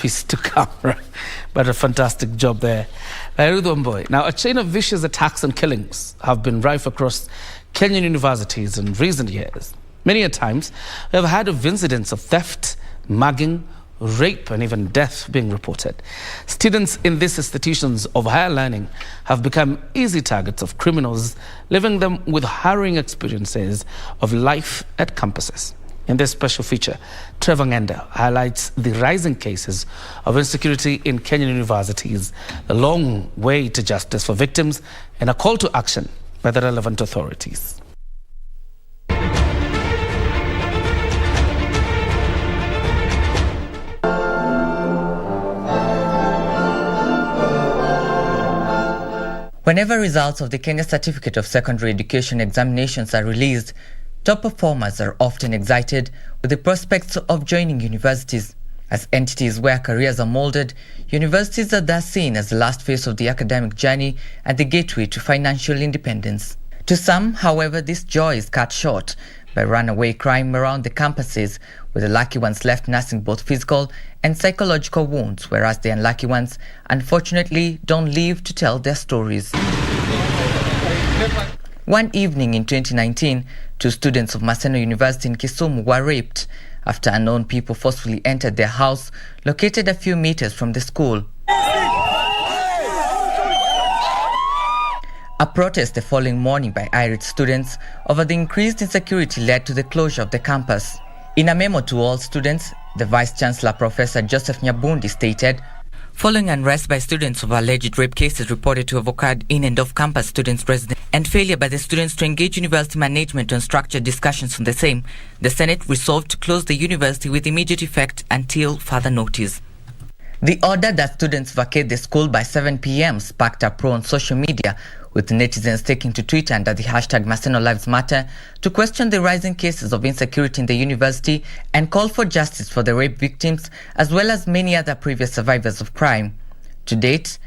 piece to camera, but a fantastic job there. Now, a chain of vicious attacks and killings have been rife across Kenyan universities in recent years. Many a times, we have heard of incidents of theft, mugging, rape, and even death being reported. Students in these institutions of higher learning have become easy targets of criminals, leaving them with harrowing experiences of life at campuses. In this special feature, Trevor Ng'endo highlights the rising cases of insecurity in Kenyan universities, the long way to justice for victims, and a call to action by the relevant authorities. Whenever results of the Kenya Certificate of Secondary Education examinations are released, top performers are often excited with the prospects of joining universities. As entities where careers are molded, universities are thus seen as the last phase of the academic journey and the gateway to financial independence. To some, however, this joy is cut short by runaway crime around the campuses, with the lucky ones left nursing both physical and psychological wounds, whereas the unlucky ones, unfortunately, don't live to tell their stories. One evening in 2019, two students of Maseno University in Kisumu were raped after unknown people forcefully entered their house, located a few meters from the school. A protest the following morning by irate students over the increased insecurity led to the closure of the campus. In a memo to all students, the Vice-Chancellor Professor Joseph Nyabundi stated, following unrest by students over alleged rape cases reported to have occurred in and off campus students' residence and failure by the students to engage university management on structured discussions on the same, the Senate resolved to close the university with immediate effect until further notice. The order that students vacate the school by 7 p.m. sparked uproar on social media, with netizens taking to Twitter under the hashtag Maseno Lives Matter to question the rising cases of insecurity in the university and call for justice for the rape victims as well as many other previous survivors of crime. To date,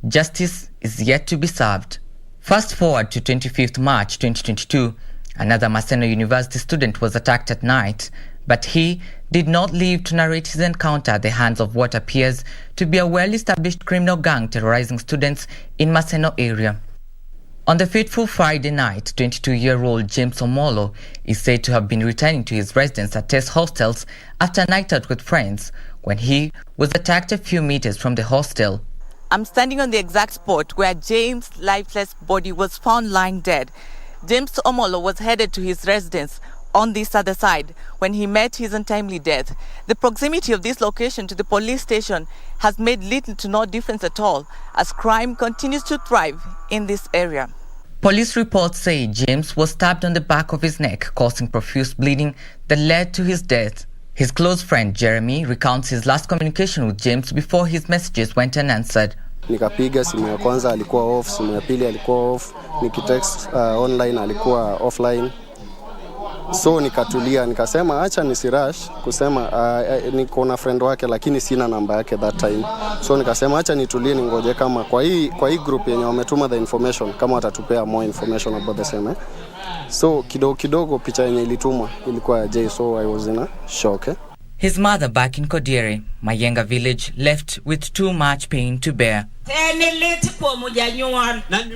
justice is yet to be served. Fast forward to 25th March 2022, another Maseno University student was attacked at night, but he did not live to narrate his encounter at the hands of what appears to be a well-established criminal gang terrorizing students in Maseno area. On the fateful Friday night, 22-year-old James Omolo is said to have been returning to his residence at Test Hostels after a night out with friends when he was attacked a few meters from the hostel. I'm standing on the exact spot where James' lifeless body was found lying dead. James Omolo was headed to his residence on this other side when he met his untimely death. The proximity of this location to the police station has made little to no difference at all as crime continues to thrive in this area. Police reports say James was stabbed on the back of his neck, causing profuse bleeding that led to his death. His close friend Jeremy recounts his last communication with James before his messages went unanswered. Nikapiga, simu ya kwanza alikuwa off, simu ya pili alikuwa off, nikitext online alikuwa offline. So nikatulia, nikasema acha nisirash kusema niko na friend wake lakini sina namba yake that time. So nikasema acha nitulie ningoje kama kwa hii group yenye wametuma the information kama watatupea more information about the same. So kidogo picha yenye ilitumwa ilikuwa Jay, so I was in a shock. His mother back in Kodiere, Mayenga village, left with too much pain to bear.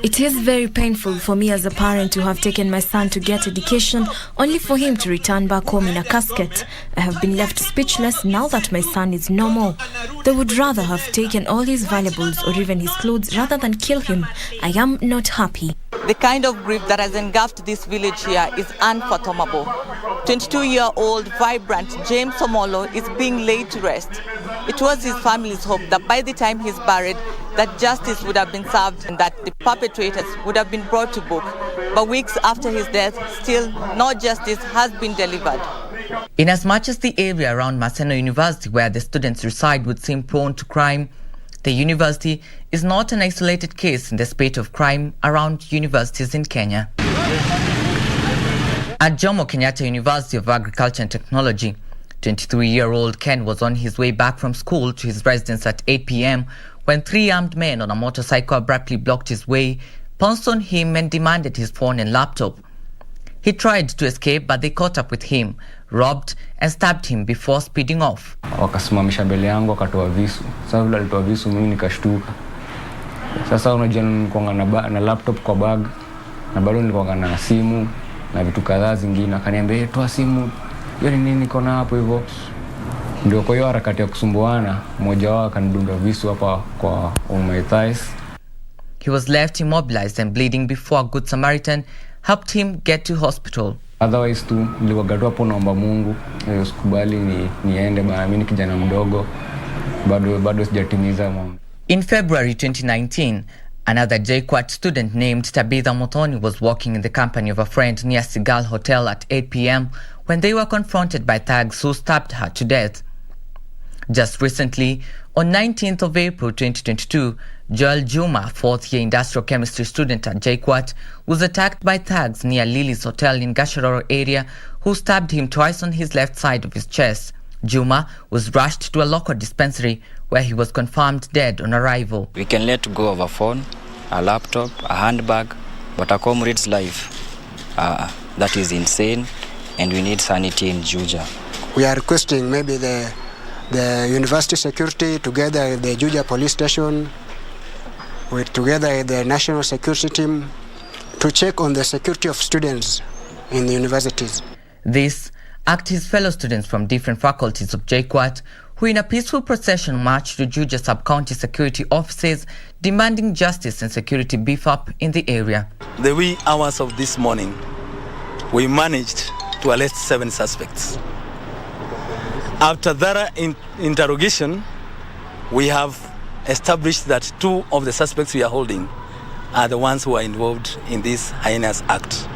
It is very painful for me as a parent to have taken my son to get education only for him to return back home in a casket. I have been left speechless now that my son is no more. They would rather have taken all his valuables or even his clothes rather than kill him. I am not happy. The kind of grief that has engulfed this village here is unfathomable. 22-year-old vibrant James Omolo is being laid to rest. It was his family's hope that by the time he's buried, that justice would have been served and that the perpetrators would have been brought to book. But weeks after his death, still no justice has been delivered. Inasmuch as the area around Maseno University where the students reside would seem prone to crime, the university is not an isolated case in the spate of crime around universities in Kenya. At Jomo Kenyatta University of Agriculture and Technology, 23-year-old Ken was on his way back from school to his residence at 8 p.m. when three armed men on a motorcycle abruptly blocked his way, pounced on him and demanded his phone and laptop. He tried to escape, but they caught up with him, robbed and stabbed him before speeding off. Wakasimamisha mbele yangu akatoa visu. Sasa vile alitoa visu mimi nikashtuka. Sasa unajua nilikuwa na laptop kwa bag na bado nilikuwa na simu na vitu kadhaa zingine. Akaniambia toa simu. Hiyo ni nini niko na hapo hivyo? Ndio kwa hiyo harakati ya kusumbuana mmoja wao akanidunga visu hapa kwa on my thighs. He was left immobilized and bleeding before a good Samaritan helped him get to hospital. Otherwise tu niliwagatu hapo naomba Mungu usikubali niende bana, mimi ni kijana mdogo bado sijatimiza mambo. In February 2019, another JKUAT student named Tabitha Muthoni was walking in the company of a friend near Seagull Hotel at 8 p.m. when they were confronted by thugs who stabbed her to death. Just recently, on 19th of April 2022, Joel Juma, fourth-year industrial chemistry student at JKUAT, was attacked by thugs near Lily's Hotel in Gashororo area who stabbed him twice on his left side of his chest. Juma was rushed to a local dispensary where he was confirmed dead on arrival. We can let go of a phone, a laptop, a handbag, but a comrade's life, that is insane, and we need sanity in Juja. We are requesting maybe the university security together with the Juja police station, together with the national security team, to check on the security of students in the universities. This act his fellow students from different faculties of JKUAT who in a peaceful procession marched to Juja sub-county security offices demanding justice and security beef up in the area. The wee hours of this morning, we managed to arrest 7 suspects. After thorough interrogation, we have established that 2 of the suspects we are holding are the ones who are involved in this heinous act.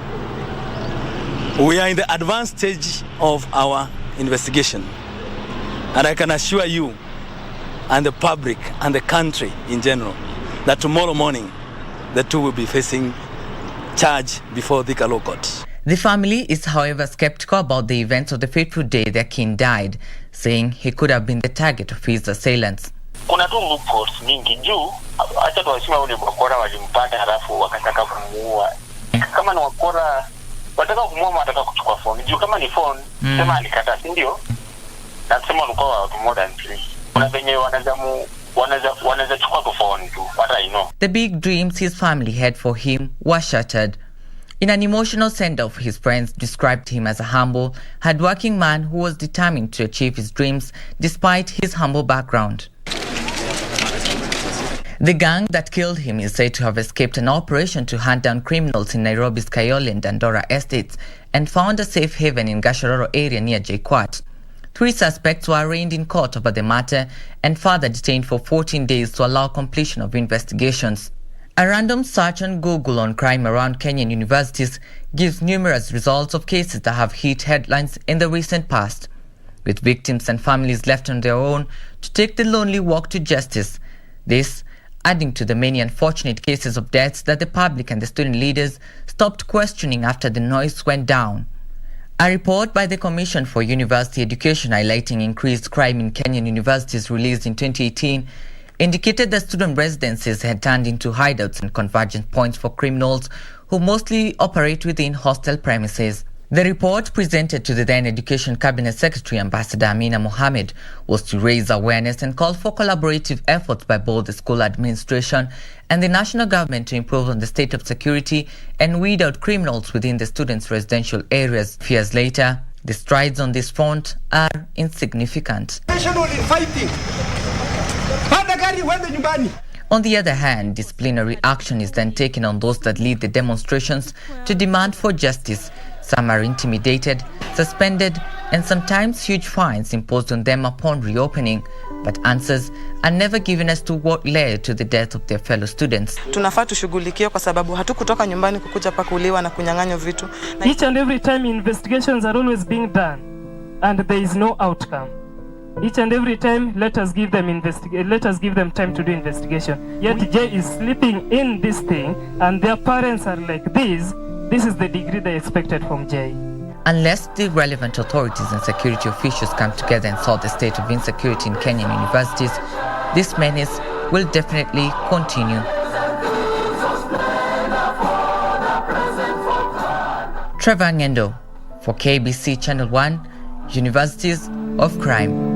We are in the advanced stage of our investigation, and I can assure you and the public and the country in general that tomorrow morning the 2 will be facing charge before the Law Court. The family is, however, skeptical about the events of the fateful day their king died, saying he could have been the target of his assailants. Kuna tu loopholes mingi juu acha tuwasema wale wakora walimpata halafu wakataka kumuua. Kama ni wakora wataka kumuua wataka kuchukua phone. Juu kama ni phone sema alikata, si ndio? Na sema walikuwa watu more than 3. Kuna venye wanaweza chukua tu phone tu, what I know. The big dreams his family had for him were shattered. In an emotional send-off, his friends described him as a humble, hard-working man who was determined to achieve his dreams despite his humble background. The gang that killed him is said to have escaped an operation to hunt down criminals in Nairobi's Kayole and Dandora estates and found a safe haven in Gashororo area near JKUAT. 3 suspects were arraigned in court over the matter and further detained for 14 days to allow completion of investigations. A random search on Google on crime around Kenyan universities gives numerous results of cases that have hit headlines in the recent past, with victims and families left on their own to take the lonely walk to justice. This adding to the many unfortunate cases of deaths that the public and the student leaders stopped questioning after the noise went down. A report by the Commission for University Education highlighting increased crime in Kenyan universities released in 2018 indicated that student residences had turned into hideouts and convergence points for criminals who mostly operate within hostel premises. The report presented to the then Education Cabinet Secretary Ambassador Amina Mohammed was to raise awareness and call for collaborative efforts by both the school administration and the national government to improve on the state of security and weed out criminals within the students' residential areas. Years later, the strides on this front are insignificant. On the other hand, disciplinary action is then taken on those that lead the demonstrations to demand for justice. Some are intimidated, suspended, and sometimes huge fines imposed on them upon reopening. But answers are never given as to what led to the death of their fellow students. Tunafaa tushughulikie kwa sababu hatukutoka nyumbani kukuja pa kuuliwa na kunyang'anywa vitu. Each and every time investigations are always being done and there is no outcome. Each and every time, let us give them time to do investigation. Yet Jay is sleeping in this thing, and their parents are like this. This is the degree they expected from Jay. Unless the relevant authorities and security officials come together and solve the state of insecurity in Kenyan universities, this menace will definitely continue. Trevor Ng'endo for KBC Channel 1 Universities of Crime.